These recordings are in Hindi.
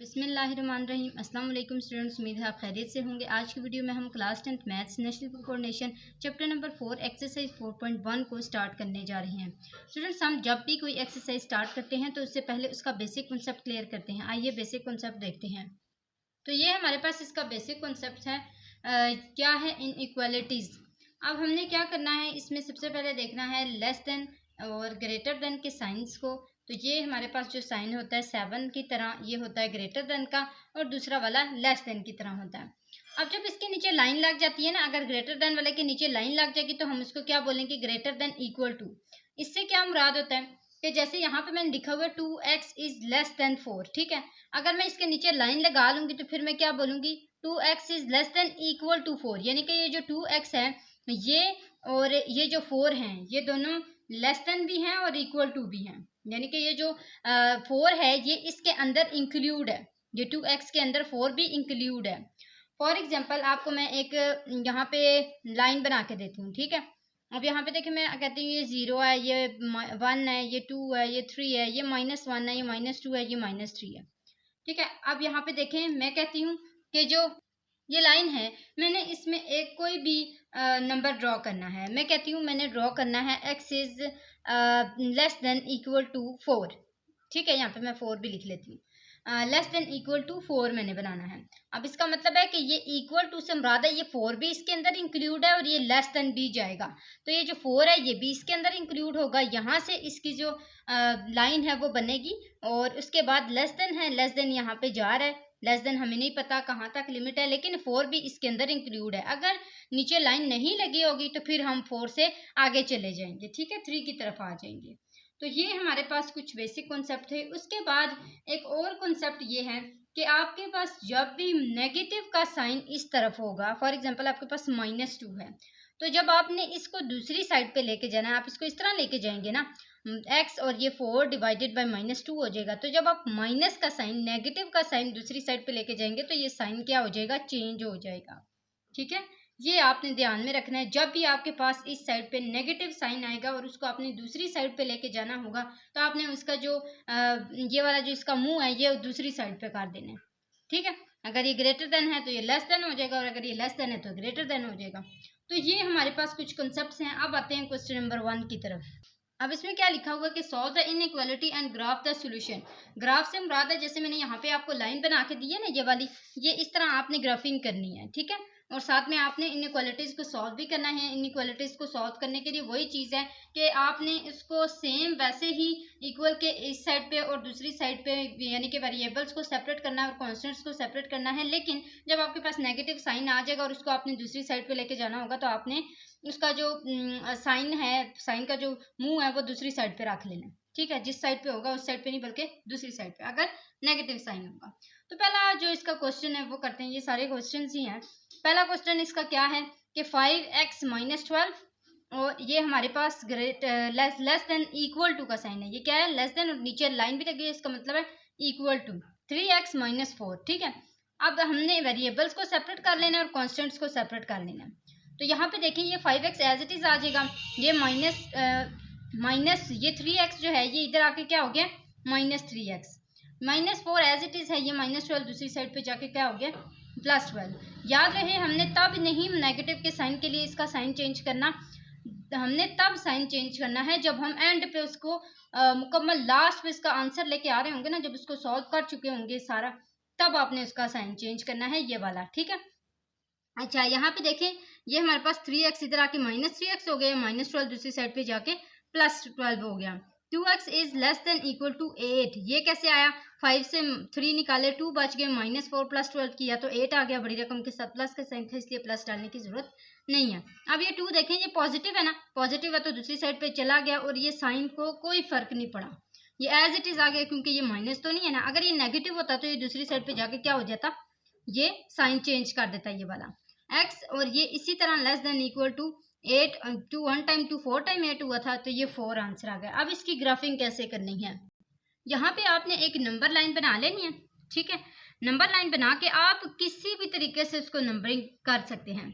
बिस्मिल्लाहिर्रहमानिर्रहीम। अस्सलाम वालेकुम स्टूडेंट्स, उम्मीद है आप खैरियत से होंगे। आज की वीडियो में हम class 10th maths national coordination chapter number 4 exercise 4.1 को स्टार्ट करने जा रहे हैं। स्टूडेंट्स, हम जब भी कोई एक्सरसाइज स्टार्ट करते हैं तो उससे पहले उसका बेसिक कॉन्सेप्ट क्लियर करते हैं। आइए बेसिक कॉन्सेप्ट देखते हैं। तो ये हमारे पास इसका बेसिक कॉन्सेप्ट है। क्या है इनइक्वालिटीज़। अब हमने क्या करना है, इसमें सबसे पहले देखना है लेस देन और ग्रेटर देन के साइंस को। तो ये हमारे पास जो साइन होता है 7 की तरह, ये होता है ग्रेटर देन का, और दूसरा वाला लेस देन की तरह होता है। अब जब इसके नीचे लाइन लग जाती है ना, अगर ग्रेटर देन वाले के नीचे लाइन लग जाएगी तो हम उसको क्या बोलेंगे, ग्रेटर देन इक्वल टू। इससे क्या मुराद होता है कि जैसे यहाँ पे मैंने लिखा हुआ है 2x इज लेस देन 4, ठीक है। अगर मैं इसके नीचे लाइन लगा लूंगी तो फिर मैं क्या बोलूंगी, 2x is less than equal to 4, यानी कि ये जो 2x है ये और ये जो 4 हैं ये दोनों लेस देन भी हैं और इक्वल टू भी हैं। यानी कि ये जो 4 है ये इसके अंदर इंक्लूड है, ये 2x के अंदर 4 भी इंक्लूड है। फॉर एग्जांपल आपको मैं एक यहाँ पे लाइन बना के देती हूँ, ठीक है। अब यहाँ पे देखिए मैं कहती हूँ ये 0 है, ये 1 है, ये 2 है, ये 3 है, ये -1 है, ये -2 है, ये -3 है, ठीक है। अब यहाँ पे देखें मैं कहती हूँ कि जो ये लाइन है मैंने इसमें एक कोई भी नंबर ड्रॉ करना है। मैं कहती हूँ मैंने ड्रॉ करना है x is less than equal to 4, ठीक है। यहाँ पे मैं 4 भी लिख लेती हूँ। लेस देन इक्वल टू 4 मैंने बनाना है। अब इसका मतलब है कि ये इक्वल टू से मुराद है ये 4 भी इसके अंदर इंक्लूड है और ये लेस देन भी जाएगा, तो ये जो 4 है ये भी इसके अंदर इंक्लूड होगा। यहाँ से इसकी जो लाइन है वो बनेगी और उसके बाद लेस देन है, लेस देन यहाँ पे जा रहा है, लेस देन हमें नहीं पता कहाँ तक लिमिट है, लेकिन 4 भी इसके अंदर इंक्लूड है। अगर नीचे लाइन नहीं लगी होगी तो फिर हम 4 से आगे चले जाएंगे, ठीक है, 3 की तरफ आ जाएंगे। तो ये हमारे पास कुछ बेसिक कॉन्सेप्ट थे। उसके बाद एक और कॉन्सेप्ट ये है कि आपके पास जब भी नेगेटिव का साइन इस तरफ होगा, फॉर एग्जांपल आपके पास -2 है, तो जब आपने इसको दूसरी साइड पे लेके जाना है, आप इसको इस तरह लेके जाएंगे ना, x और ये 4 डिवाइडेड बाय -2 हो जाएगा। तो जब आप माइनस का साइन, नेगेटिव का साइन दूसरी साइड पे लेके जाएंगे तो ये साइन क्या हो जाएगा, चेंज हो जाएगा, ठीक है। ये आपने ध्यान में रखना है। जब भी आपके पास इस साइड पे नेगेटिव साइन आएगा और उसको आपने दूसरी साइड पे लेके जाना होगा तो आपने उसका जो ये वाला जो इसका मुंह है ये दूसरी साइड पे कर देना है, ठीक है। अगर ये ग्रेटर देन है तो ये लेस देन हो जाएगा और अगर ये लेस देन है तो ग्रेटर देन हो जाएगा। तो ये हमारे पास कुछ कॉन्सेप्ट्स हैं। अब आते हैं क्वेश्चन नंबर 1 की तरफ। अब इसमें क्या लिखा हुआ है कि solve the inequality and graph the solution. Graph से मुराद है, जैसे मैंने यहाँ पे आपको लाइन बना के दी है ना ये वाली, ये इस तरह आपने ग्राफिंग करनी है, ठीक है। और साथ में आपने इनइक्वालिटीज़ को सॉल्व भी करना है। इनइक्वालिटीज़ को सॉल्व करने के लिए वही चीज़ है कि आपने इसको सेम वैसे ही इक्वल के इस साइड पे और दूसरी साइड पे, यानी कि वेरिएबल्स को सेपरेट करना है और कॉन्स्टेंट्स को सेपरेट करना है। लेकिन जब आपके पास नेगेटिव साइन आ जाएगा और उसको आपने दूसरी साइड पे लेके जाना होगा तो आपने उसका जो साइन है, साइन का जो मुंह है वो दूसरी साइड पे रख लेना, ठीक है। जिस साइड पे होगा उस साइड पे नहीं बल्कि दूसरी साइड पे, अगर नेगेटिव साइन होगा। तो पहला जो इसका क्वेश्चन है वो करते हैं। ये सारे क्वेश्चन ही हैं। पहला क्वेश्चन इसका क्या है कि 5x - 12 और ये हमारे पास लेस देन इक्वल टू का साइन है। ये क्या है, लेस देन, और नीचे लाइन भी लगी है, इसका मतलब है इक्वल टू 3x - 4, ठीक है। अब हमने वेरिएबल्स को सेपरेट कर लेना है और कॉन्स्टेंट्स को सेपरेट कर लेना है। तो यहाँ पे देखिए ये 5x एज इट इज आ जाएगा, ये माइनस ये 3x जो है ये इधर आके क्या हो गया, -3x, -4 एज इट इज है, ये -12 दूसरी साइड पे जाके क्या हो गया, +12। याद रहे हमने तब नहीं नेगेटिव के साइन के लिए इसका साइन चेंज करना, हमने तब साइन चेंज करना है जब हम एंड पे उसको मुकम्मल लास्ट पे इसका आंसर लेके आ रहे होंगे ना, जब उसको सॉल्व कर चुके होंगे सारा, तब आपने उसका साइन चेंज करना है, ये वाला, ठीक है। अच्छा यहाँ पे देखें ये हमारे पास 3x इधर आके -3x हो गया, -12 दूसरी साइड पे जाके +12 हो गया। 2x is less than equal to 8, ये कैसे आया, 5 से 3 निकाले, 2 बच गए, -4 + 12 किया तो 8 आ गया, बड़ी रकम के साथ प्लस का साइन था इसलिए प्लस डालने की जरूरत नहीं है। अब ये 2 देखें ये पॉजिटिव है ना, पॉजिटिव है तो दूसरी साइड पे चला गया और ये साइन को कोई फर्क नहीं पड़ा, ये एज इट इज आ गया क्योंकि ये माइनस तो नहीं है ना। अगर ये नेगेटिव होता तो ये दूसरी साइड पे जाके क्या हो जाता, ये साइन चेंज कर देता ये वाला x, और ये इसी तरह less than equal to 8 to 1 time 2 4 time 8 हुआ था तो ये 4 आंसर आ गया। अब इसकी ग्राफिंग कैसे करनी है, यहाँ पे आपने एक नंबर लाइन बना लेनी है, ठीक है। नंबर लाइन बना के आप किसी भी तरीके से उसको नंबरिंग कर सकते हैं।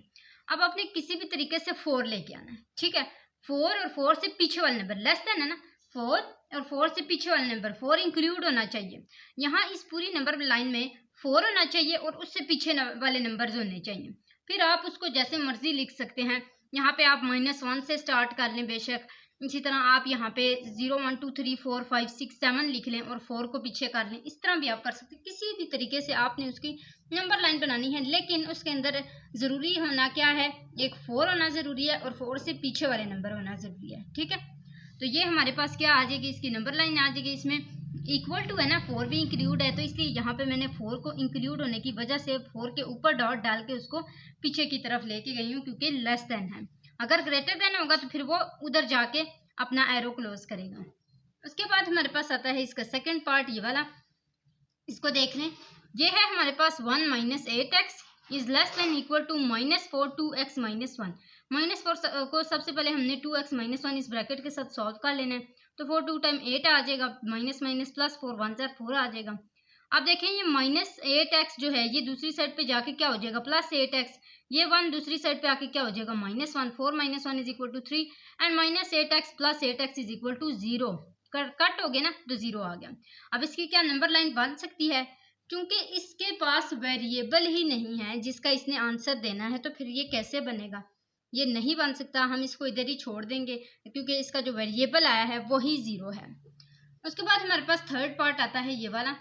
अब आपने किसी भी तरीके से 4 लेके आना है, ठीक है। 4 और 4 से पीछे वाला नंबर लेस देन है ना, 4 और 4 से पीछे वाले नंबर 4 इंक्लूड होना चाहिए। यहाँ इस पूरी नंबर लाइन में 4 होना चाहिए और उससे पीछे वाले नंबर्स होने चाहिए। फिर आप उसको जैसे मर्जी लिख सकते हैं। यहाँ पे आप -1 से स्टार्ट कर लें बेशक, इसी तरह आप यहाँ पे 0 1 2 3 4 5 6 7 लिख लें और 4 को पीछे कर लें। इस तरह भी आप कर सकते हैं। किसी भी तरीके से आपने उसकी नंबर लाइन बनानी है, लेकिन उसके अंदर ज़रूरी होना क्या है, एक 4 होना ज़रूरी है और 4 से पीछे वाले नंबर होना ज़रूरी है। ठीक है, तो ये हमारे पास क्या आ जाएगी, इसकी नंबर लाइन आ जाएगी। इसमें इक्वल टू है ना, 4 भी इंक्लूड है, तो इसलिए यहाँ पे मैंने 4 को इंक्लूड होने की वजह से 4 के ऊपर डॉट डाल के उसको पीछे की तरफ लेके गई हूँ, क्योंकि लेस देन है। अगर ग्रेटर देन होगा तो फिर वो उधर जाके अपना एरो क्लोज करेगा। उसके बाद हमारे पास आता है इसका सेकंड पार्ट, ये वाला, इसको देख लें। ये है हमारे पास 1 - 8x is less than equal to -4 2x - 1। -4 को सबसे पहले हमने 2x - 1 इस ब्रैकेट के साथ सॉल्व कर लेना है, तो 4 2 टाइम 8 आ जाएगा, माइनस माइनस प्लस 4 1 4 आ जाएगा। अब देखें ये -8x जो है ये दूसरी साइड पे जाके क्या हो जाएगा, +8x। ये 1 दूसरी साइड पे आके क्या हो जाएगा, -1। 4 - 1 is equal to 3 and -8x + 8x is equal to 0। कट हो गया ना, तो 0 आ गया। अब इसकी क्या नंबर लाइन बन सकती है, क्योंकि इसके पास वेरिएबल ही नहीं है जिसका इसने आंसर देना है, तो फिर ये कैसे बनेगा, ये नहीं बन सकता। हम इसको इधर ही छोड़ देंगे क्योंकि इसका जो वेरिएबल आया है वही 0 है। उसके बाद हमारे पास थर्ड पार्ट आता है ये वाला,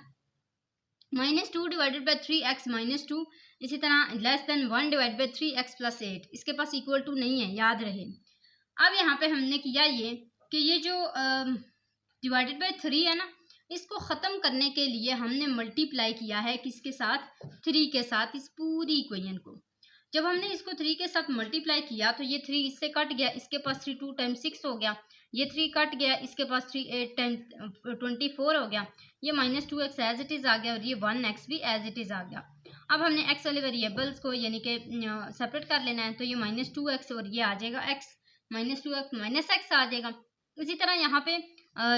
-2 / 3x - 2, इसी तरह लेस देन 1 / 3x + 8। इसके पास इक्वल टू नहीं है, याद रहे। अब यहाँ पे हमने किया ये कि ये जो /3 है ना, इसको ख़त्म करने के लिए हमने मल्टीप्लाई किया है किसके साथ, 3 के साथ, इस पूरी इक्वेशन को। जब हमने इसको 3 के साथ मल्टीप्लाई किया तो ये 3 इससे कट गया, इसके पास 3 2 टाइम 6 हो गया, ये 3 कट गया, इसके पास 3 8 टाइम 24 हो गया, ये -2x एज इट इज़ आ गया और ये 1x भी एज इट इज़ आ गया। अब हमने x वाले वेरिएबल्स को यानी कि सेपरेट कर लेना है, तो ये -2x और ये आ जाएगा x, -2x - x आ जाएगा। इसी तरह यहाँ पे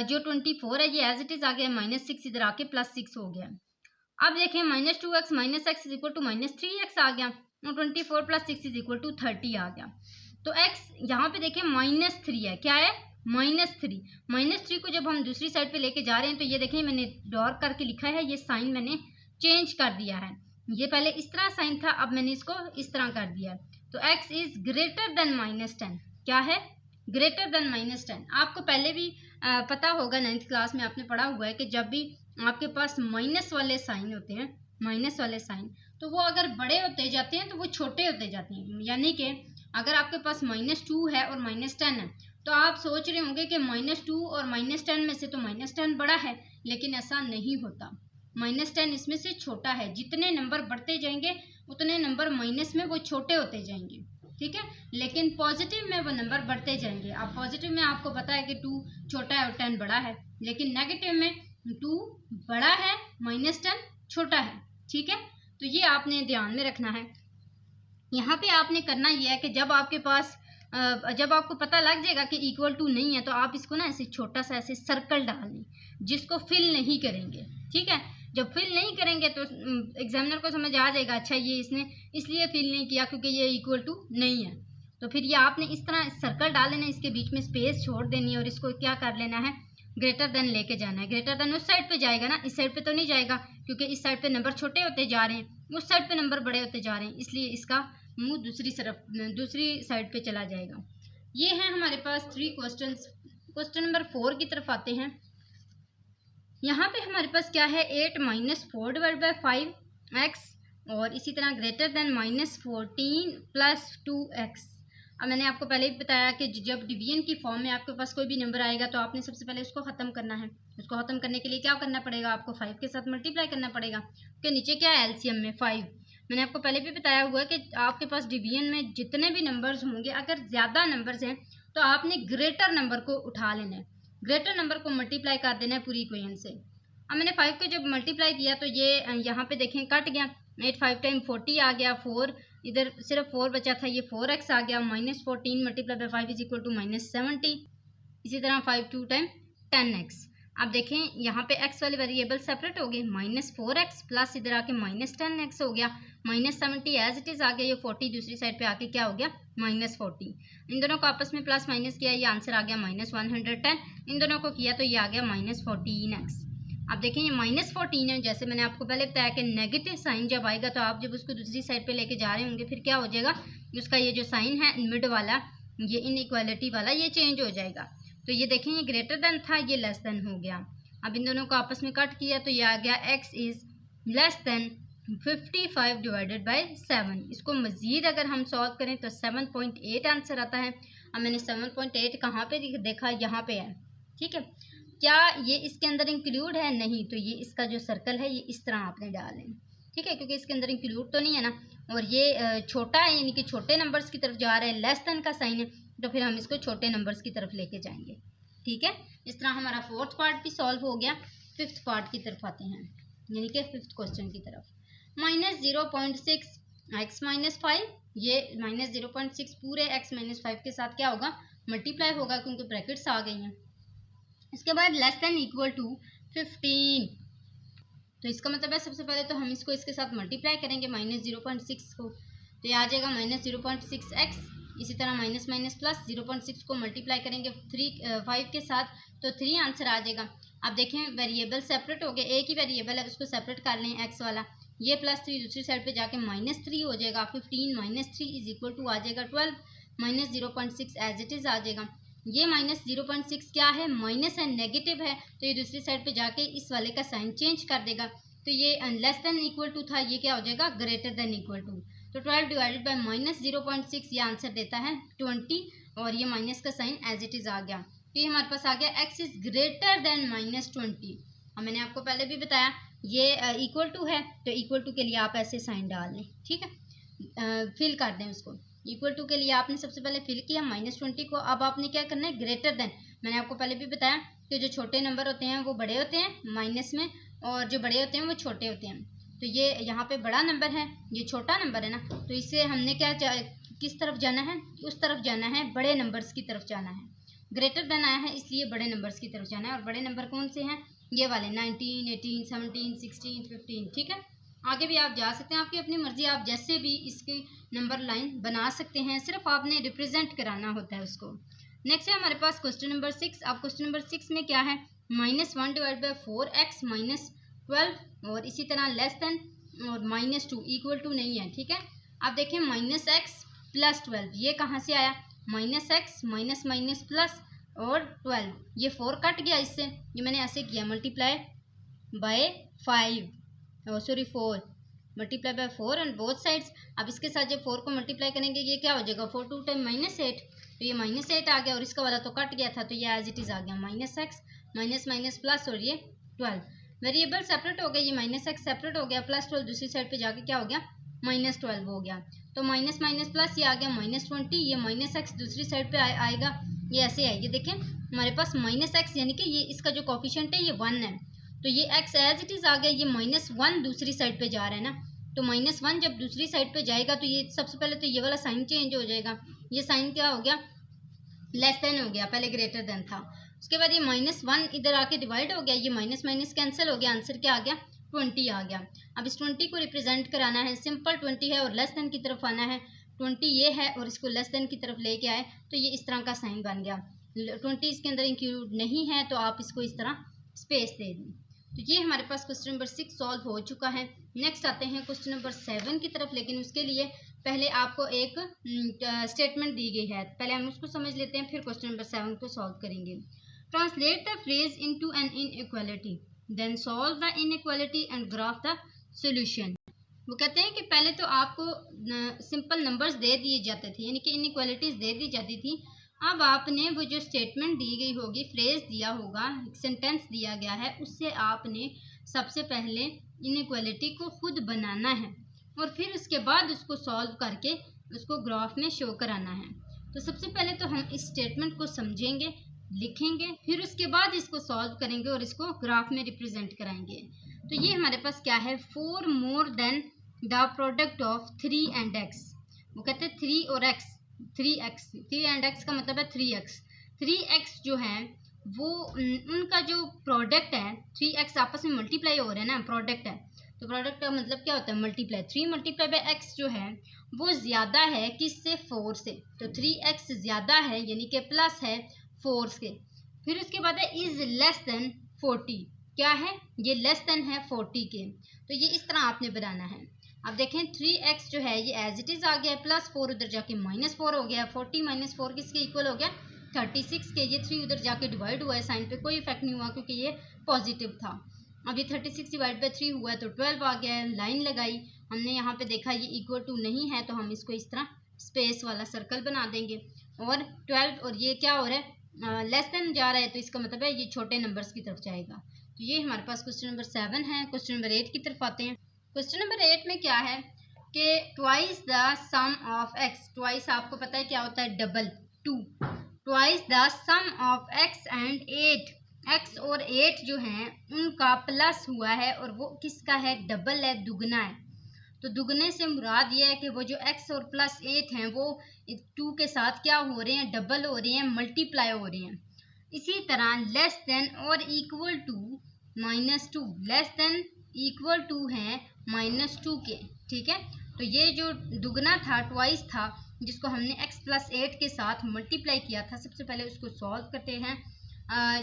जो 24 है ये एज इट इज़ आ गया, -6 इधर आके +6 हो गया। अब देखें -2x - x is equal to -3x आ गया और 24 + 6 इज इक्वल टू 30 आ गया। तो x यहाँ पे देखें -3 है, क्या है, -3। -3 को जब हम दूसरी साइड पे लेके जा रहे हैं तो ये देखें मैंने डॉट करके लिखा है, ये साइन मैंने चेंज कर दिया है। ये पहले इस तरह साइन था, अब मैंने इसको इस तरह कर दिया है। तो x इज ग्रेटर देन -10, क्या है, ग्रेटर देन -10। आपको पहले भी पता होगा, 9th क्लास में आपने पढ़ा हुआ है कि जब भी आपके पास माइनस वाले साइन होते हैं, माइनस वाले साइन, तो वो अगर बड़े होते जाते हैं तो वो छोटे होते जाते हैं। यानी कि अगर आपके पास -2 है और -10 है, तो आप सोच रहे होंगे कि -2 और -10 में से तो -10 बड़ा है, लेकिन ऐसा नहीं होता। -10 इसमें से छोटा है। जितने नंबर बढ़ते जाएंगे उतने नंबर माइनस में वो छोटे होते जाएंगे, ठीक है, लेकिन पॉजिटिव में वो नंबर बढ़ते जाएंगे। अब पॉजिटिव में आपको पता है कि 2 छोटा है और 10 बड़ा है, लेकिन नेगेटिव में 2 बड़ा है, -10 छोटा है। ठीक है, तो ये आपने ध्यान में रखना है। यहाँ पे आपने करना ये है कि जब आपको पता लग जाएगा कि इक्वल टू नहीं है, तो आप इसको ना ऐसे छोटा सा ऐसे सर्कल डाल लें, जिसको फिल नहीं करेंगे। ठीक है, जब फिल नहीं करेंगे तो एग्जामिनर को समझ आ जाएगा, अच्छा ये इसने इसलिए फिल नहीं किया क्योंकि ये इक्वल टू नहीं है। तो फिर ये आपने इस तरह सर्कल डाल लेना, इसके बीच में स्पेस छोड़ देनी है और इसको क्या कर लेना है, ग्रेटर देन लेके जाना है। ग्रेटर देन उस साइड पे जाएगा ना, इस साइड पे तो नहीं जाएगा, क्योंकि इस साइड पे नंबर छोटे होते जा रहे हैं, उस साइड पे नंबर बड़े होते जा रहे हैं, इसलिए इसका मुंह दूसरी साइड पे चला जाएगा। ये है हमारे पास 3 क्वेश्चंस। क्वेश्चन नंबर 4 की तरफ आते हैं। यहाँ पे हमारे पास क्या है, 8 - 4 / 5x और इसी तरह ग्रेटर देन -14 + 2x। अब मैंने आपको पहले ही बताया कि जब डिवीजन की फॉर्म में आपके पास कोई भी नंबर आएगा तो आपने सबसे पहले उसको ख़त्म करना है। उसको ख़त्म करने के लिए क्या करना पड़ेगा, आपको 5 के साथ मल्टीप्लाई करना पड़ेगा, क्योंकि नीचे क्या है, एलसीएम में 5। मैंने आपको पहले भी बताया हुआ है कि आपके पास डिवीजन में जितने भी नंबर्स होंगे, अगर ज़्यादा नंबर्स हैं तो आपने ग्रेटर नंबर को उठा लेना है, ग्रेटर नंबर को मल्टीप्लाई कर देना है पूरी इक्वेशन से। अब मैंने 5 को जब मल्टीप्लाई किया तो ये यहाँ पे देखें कट गया, 8 5 टाइम 40 आ गया, 4 इधर सिर्फ 4 बचा था, ये 4x आ गया, -14 × 5 इज इक्वल टू -70। इसी तरह 5 2 टाइम 10x। अब देखें यहाँ पे x वाले वेरिएबल सेपरेट हो गए, -4x प्लस इधर आके -10x हो गया, -70 एज इट इज़ आ गया, ये 40 दूसरी साइड पे आके क्या हो गया -40। इन दोनों को आपस में प्लस माइनस किया, ये आंसर आ गया -110। इन दोनों को किया तो ये आ गया -14x। अब देखें ये -14 है, जैसे मैंने आपको पहले बताया कि नेगेटिव साइन जब आएगा तो आप जब उसको दूसरी साइड पे लेके जा रहे होंगे फिर क्या हो जाएगा, उसका ये जो साइन है मिड वाला, ये इनइक्वालिटी वाला, ये चेंज हो जाएगा। तो ये देखें ये ग्रेटर देन था, ये लेस देन हो गया। अब इन दोनों को आपस में कट किया तो ये आ गया x is less then 55 divided by 7। इसको मज़ीद अगर हम सॉल्व करें तो 7.8 आंसर आता है। अब मैंने 7.8 कहाँ पे देखा, यहाँ पे है, ठीक है। क्या ये इसके अंदर इंक्लूड है? नहीं, तो ये इसका जो सर्कल है ये इस तरह आपने डालें, ठीक है, क्योंकि इसके अंदर इंक्लूड तो नहीं है ना, और ये छोटा है यानी कि छोटे नंबर्स की तरफ जा रहा है, लेस देन का साइन है, तो फिर हम इसको छोटे नंबर्स की तरफ लेके जाएंगे, ठीक है। इस तरह हमारा 4th पार्ट भी सॉल्व हो गया। 5th पार्ट की तरफ आते हैं, यानी कि 5th क्वेश्चन की तरफ। -0.6 x -5, ये -0.6 पूरे x -5 के साथ क्या होगा, मल्टीप्लाई होगा, क्योंकि ब्रैकेट्स आ गई हैं। इसके बाद लेस देन इक्वल टू 15, तो इसका मतलब है सबसे पहले तो हम इसको इसके साथ मल्टीप्लाई करेंगे -0.6 को, तो ये आ जाएगा -0.6x। इसी तरह माइनस माइनस प्लस 0.6 को मल्टीप्लाई करेंगे 5 के साथ तो 3 आंसर आ जाएगा। अब देखें वेरिएबल सेपरेट हो गए, एक ही वेरिएबल है उसको सेपरेट कर लें, x वाला, ये +3 दूसरी साइड पे जाके -3 हो जाएगा। 15 - 3 इज इक्वल टू आ जाएगा 12, -0.6 एज इट इज़ आ जाएगा। ये -0.6 क्या है, माइनस है, नेगेटिव है, तो ये दूसरी साइड पे जाके इस वाले का साइन चेंज कर देगा, तो ये लेस देन इक्वल टू था, ये क्या हो जाएगा ग्रेटर देन इक्वल टू। तो 12 डिवाइडेड बाय -0.6 ये आंसर देता है 20, और ये माइनस का साइन एज इट इज़ आ गया, तो ये हमारे पास आ गया x इज़ ग्रेटर देन -20। और मैंने आपको पहले भी बताया ये इक्वल टू है, तो इक्वल टू के लिए आप ऐसे साइन डाल लें, ठीक है, फिल कर दें उसको। इक्वल टू के लिए आपने सबसे पहले फिल किया -20 को, अब आपने क्या करना है, ग्रेटर देन। मैंने आपको पहले भी बताया कि जो छोटे नंबर होते हैं वो बड़े होते हैं माइनस में, और जो बड़े होते हैं वो छोटे होते हैं। तो ये यहाँ पे बड़ा नंबर है, ये छोटा नंबर है ना, तो इससे हमने क्या किस तरफ जाना है, उस तरफ जाना है, बड़े नंबर्स की तरफ जाना है। ग्रेटर देन आया है इसलिए बड़े नंबर्स की तरफ जाना है, और बड़े नंबर कौन से हैं, ये वाले 19, 18, 17, 16, 15, ठीक है। आगे भी आप जा सकते हैं, आपकी अपनी मर्जी, आप जैसे भी इसकी नंबर लाइन बना सकते हैं, सिर्फ आपने रिप्रेजेंट कराना होता है उसको। नेक्स्ट है हमारे पास क्वेश्चन नंबर 6। अब क्वेश्चन नंबर 6 में क्या है, -1 डिवाइड बाई 4x -12, और इसी तरह लेस देन और -2 इक्वल टू नहीं है, ठीक है। अब देखें -x + 12 ये कहाँ से आया, -x माइनस माइनस प्लस और 12, ये 4 कट गया इससे, ये मैंने ऐसे किया multiply by 4 multiply by 4 on both sides. अब इसके साथ जब 4 को मल्टीप्लाई करेंगे ये क्या हो जाएगा, 4 2 टाइम -8, तो ये -8 आ गया, और इसका वाला तो कट गया था, तो ये एज इट इज़ आ गया -x माइनस माइनस प्लस और ये 12। वेरिएबल सेपरेट हो गया, ये -x सेपरेट हो गया, +12 दूसरी साइड पे जाके क्या हो गया, -12 हो गया, तो माइनस माइनस प्लस ये आ गया -20, ये -x दूसरी साइड पे आएगा, ये ऐसे है, ये देखें हमारे पास -x यानी कि ये इसका जो कोफिशिएंट है ये 1 है, तो ये x एज इट इज़ आ गया, ये -1 दूसरी साइड पे जा रहा है ना, तो -1 जब दूसरी साइड पे जाएगा तो ये सबसे पहले तो ये वाला साइन चेंज हो जाएगा, ये साइन क्या हो गया, लेस देन हो गया, पहले ग्रेटर देन था। उसके बाद ये -1 इधर आके डिवाइड हो गया, ये माइनस माइनस कैंसिल हो गया, आंसर क्या आ गया 20 आ गया। अब इस 20 को रिप्रेजेंट कराना है, सिंपल 20 है और लेस देन की तरफ आना है, 20 ये है और इसको लेस देन की तरफ लेके आए तो ये इस तरह का साइन बन गया। 20 इसके अंदर इंक्लूड नहीं है तो आप इसको इस तरह स्पेस दे दें। तो ये हमारे पास क्वेश्चन नंबर 6 सॉल्व हो चुका है। नेक्स्ट आते हैं क्वेश्चन नंबर 7 की तरफ, लेकिन उसके लिए पहले आपको एक स्टेटमेंट दी गई है, पहले हम उसको समझ लेते हैं, फिर क्वेश्चन नंबर 7 को सॉल्व करेंगे। Translate the phrase into an inequality, then solve the inequality and graph the solution. वो कहते हैं कि पहले तो आपको सिंपल नंबर्स दे दिए जाते थे, यानी कि इनइक्वालिटीज़ दे दी जाती थी। अब आपने वो जो स्टेटमेंट दी गई होगी, फ्रेज दिया होगा, सेंटेंस दिया गया है, उससे आपने सबसे पहले इनइक्वालिटी को खुद बनाना है और फिर उसके बाद उसको सॉल्व करके उसको ग्राफ में शो कराना है। तो सबसे पहले तो हम इस स्टेटमेंट को समझेंगे, लिखेंगे, फिर उसके बाद इसको सॉल्व करेंगे और इसको ग्राफ में रिप्रेजेंट कराएंगे। तो ये हमारे पास क्या है, 4 more than the product of 3 and x। वो कहते हैं 3 और x, 3 एंड x का मतलब है 3x। 3x जो है वो उनका जो प्रोडक्ट है 3x आपस में मल्टीप्लाई हो रहा है ना, प्रोडक्ट है तो प्रोडक्ट का मतलब क्या होता है मल्टीप्लाई। 3 मल्टीप्लाई बाय x जो है वो ज़्यादा है किससे, 4 से। तो 3x ज़्यादा है यानी कि प्लस है 4 से। फिर उसके बाद है इज़ लेस देन 40, क्या है ये लेस देन है 40 के। तो ये इस तरह आपने बनाना है। अब देखें 3x जो है ये एज इट इज़ आ गया है, +4 उधर जाके -4 हो गया। 40 - 4 किसके इक्वल हो गया, 36 के। ये 3 उधर जाके डिवाइड हुआ है, साइन पे कोई इफेक्ट नहीं हुआ क्योंकि ये पॉजिटिव था। अब ये 36 डिवाइड बाई 3 हुआ है तो 12 आ गया है। लाइन लगाई हमने, यहाँ पे देखा ये इक्वल टू नहीं है तो हम इसको इस तरह स्पेस वाला सर्कल बना देंगे। और 12 और ये क्या हो रहा है, लेस देन जा रहा है तो इसका मतलब है ये छोटे नंबर्स की तरफ जाएगा। तो ये हमारे पास क्वेश्चन नंबर 7 है। क्वेश्चन नंबर 8 की तरफ आते हैं। क्वेश्चन नंबर 8 में क्या है कि twice the sum of x. Twice आपको पता है क्या होता है, double, 2। Twice the sum of x and 8। X और 8 जो हैं उनका प्लस हुआ है और वो किसका है, डबल है, दुगना है। तो दुगने से मुराद ये है कि वो जो x और +8 हैं वो 2 के साथ क्या हो रहे हैं, डबल हो रहे हैं, मल्टीप्लाई हो रहे हैं। इसी तरह लेस देन और equal to -2, less than equal to है -2 के, ठीक है। तो ये जो दुगना था, ट्वाइस था, जिसको हमने x + 8 के साथ मल्टीप्लाई किया था, सबसे पहले उसको सॉल्व करते हैं।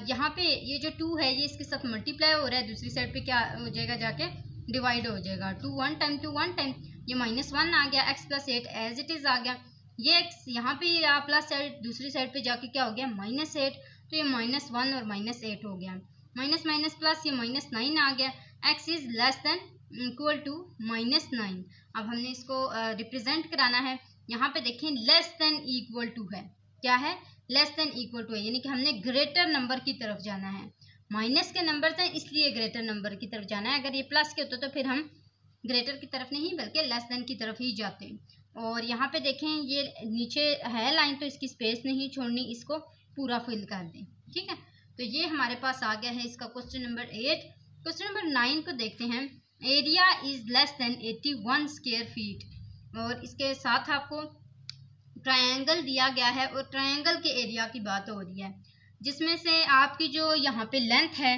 यहाँ पे ये जो 2 है ये इसके साथ मल्टीप्लाई हो रहा है, दूसरी साइड पे क्या हो जाएगा, जाके डिवाइड हो जाएगा। 2 1 टाइम 2 1 टाइम, ये -1 आ गया, x + 8 एज इट इज़ आ गया। ये x यहाँ पे प्लस साइड, दूसरी साइड पे जाके क्या हो गया, -8। तो ये -1 और -8 हो गया, माइनस माइनस प्लस, ये -9 आ गया। x is less than equal to -9। अब हमने इसको रिप्रेजेंट कराना है। यहाँ पे देखें लेस देन इक्वल टू है, क्या है, लेस देन इक्वल टू है, यानी कि हमने ग्रेटर नंबर की तरफ जाना है। माइनस के नंबर थे इसलिए ग्रेटर नंबर की तरफ जाना है। अगर ये प्लस के होते तो फिर हम ग्रेटर की तरफ नहीं बल्कि लेस देन की तरफ ही जाते। और यहाँ पे देखें ये नीचे है लाइन तो इसकी स्पेस नहीं छोड़नी, इसको पूरा फिल कर दें, ठीक है। तो ये हमारे पास आ गया है इसका क्वेश्चन नंबर 8। क्वेश्चन नंबर 9 को देखते हैं। Area is less then 81 square feet. और इसके साथ आपको ट्रायंगल दिया गया है और ट्रायंगल के एरिया की बात हो रही है, जिसमें से आपकी जो यहाँ पे लेंथ है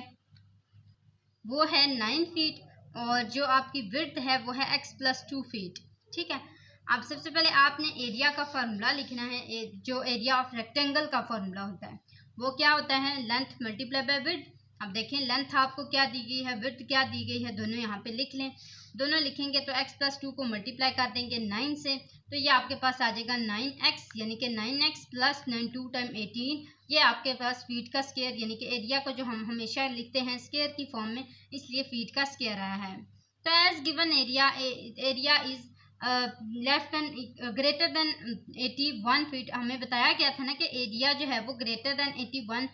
वो है 9 फीट और जो आपकी विड्थ है वो है x + 2 फीट, ठीक है। अब सबसे पहले आपने एरिया का फार्मूला लिखना है। जो एरिया ऑफ रेक्टेंगल का फार्मूला होता है वो क्या होता है, लेंथ मल्टीप्लाई बाय विड्थ। अब देखें लेंथ आपको क्या दी गई है, विड्थ क्या दी गई है, दोनों यहाँ पे लिख लें। दोनों लिखेंगे तो x + 2 को मल्टीप्लाई कर देंगे 9 से, तो ये आपके पास आ जाएगा 9x, यानी कि 9x + 9 2 टाइम 18। ये आपके पास फीट का स्क्वायर, यानी कि एरिया को जो हम हमेशा लिखते हैं स्क्वायर की फॉर्म में, इसलिए फीट का स्क्वायर आया है। तो as given area is less than greater than 81 feet. हमें बताया गया था ना कि एरिया जो है वो ग्रेटर देन 81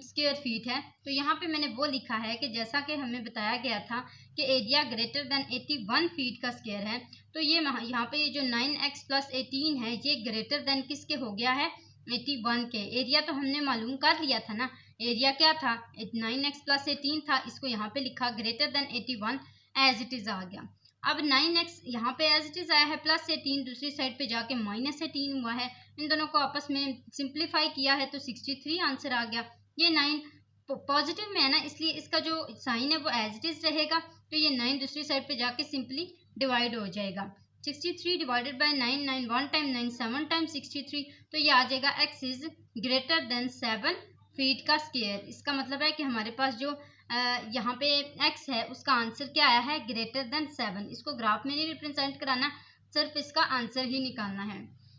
स्क्वायर फीट है। तो यहाँ पे मैंने वो लिखा है कि जैसा कि हमें बताया गया था कि एरिया ग्रेटर देन 81 फीट का स्क्वायर है, तो ये यहाँ पे ये जो 9x + 18 है ये ग्रेटर देन किसके हो गया है, 81 के। एरिया तो हमने मालूम कर लिया था ना, एरिया क्या था, 9x + 18 था, इसको यहाँ पे लिखा greater than 81 as it is आ गया। अब 9x यहाँ पे एज इट इज़ आया है, +18 दूसरी साइड पे जाके -18 हुआ है, इन दोनों को आपस में सिंप्लीफाई किया है तो 63 आंसर आ गया। ये 9 पॉजिटिव में है ना, इसलिए इसका जो साइन है वो एज इट इज़ रहेगा, तो ये 9 दूसरी साइड पे जाके सिंपली डिवाइड हो जाएगा। 63 डिवाइडेड बाय 9, 9 1 टाइम 9 7 टाइम 63, तो ये आ जाएगा x is greater than 7 feet का स्क्वायर। इसका मतलब है कि हमारे पास जो यहाँ पे x है उसका आंसर क्या आया है, ग्रेटर देन 7। इसको ग्राफ में नहीं रिप्रेजेंट कराना, सिर्फ इसका आंसर ही निकालना है।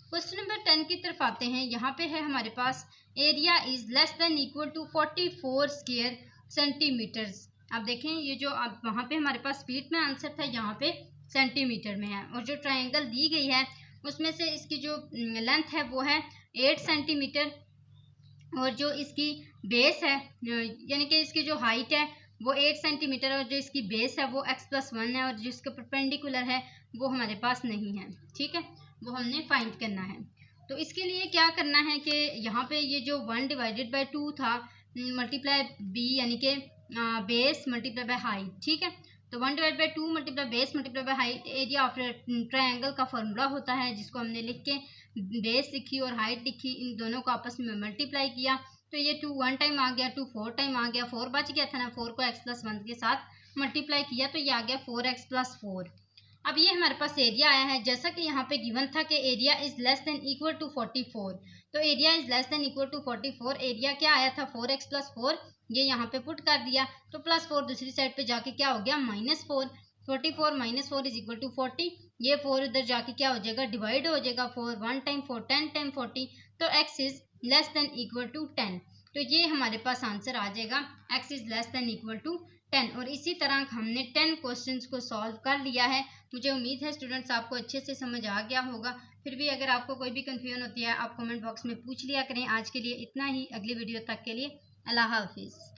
क्वेश्चन नंबर 10 की तरफ आते हैं। यहाँ पे है हमारे पास area is less than equal to 44 square centimetres. अब देखें ये जो अब वहाँ पे हमारे पास फीट में आंसर था, यहाँ पे सेंटीमीटर में है। और जो ट्रायंगल दी गई है उसमें से इसकी जो लेंथ है वो है 8 सेंटीमीटर और जो इसकी बेस है यानी कि इसकी जो हाइट है वो 8 सेंटीमीटर और जो इसकी बेस है वो x + 1 है और जो इसका परपेंडिकुलर है वो हमारे पास नहीं है, ठीक है, वो हमने फाइंड करना है। तो इसके लिए क्या करना है कि यहाँ पे ये जो 1 डिवाइडेड बाय 2 था मल्टीप्लाई b यानी कि बेस मल्टीप्लाई बाय हाइट, ठीक है। तो 1 divide by 2 multiply base multiply by height area of triangle का फॉर्मूला होता है, जिसको हमने लिख के बेस लिखी और हाइट लिखी, इन दोनों को आपस में मल्टीप्लाई किया तो ये 2 1 टाइम आ गया, 2 4 टाइम आ गया, 4 बच गया था ना, 4 को x+1 के साथ मल्टीप्लाई किया तो ये आ गया 4x+4। अब ये हमारे पास एरिया आया है, जैसा कि यहाँ पे गिवन था कि area is less than equal to 44, तो area is less than equal to 44, area क्या आया था 4x+4, ये यहाँ पे पुट कर दिया तो +4 दूसरी साइड पे जाके क्या हो गया -4, 44 -4 इज इक्वल टू 40, ये 4 उधर जाके क्या हो जाएगा डिवाइड हो जाएगा, 4 1 टाइम 4 10 टाइम 40, तो x is less than equal to 10, तो ये हमारे पास आंसर आ जाएगा x is less than equal to 10। और इसी तरह हमने 10 क्वेश्चंस को सॉल्व कर लिया है। मुझे उम्मीद है स्टूडेंट्स आपको अच्छे से समझ आ गया होगा। फिर भी अगर आपको कोई भी कंफ्यूजन होती है आप कमेंट बॉक्स में पूछ लिया करें। आज के लिए इतना ही, अगली वीडियो तक के लिए अल्लाह हाफिज़।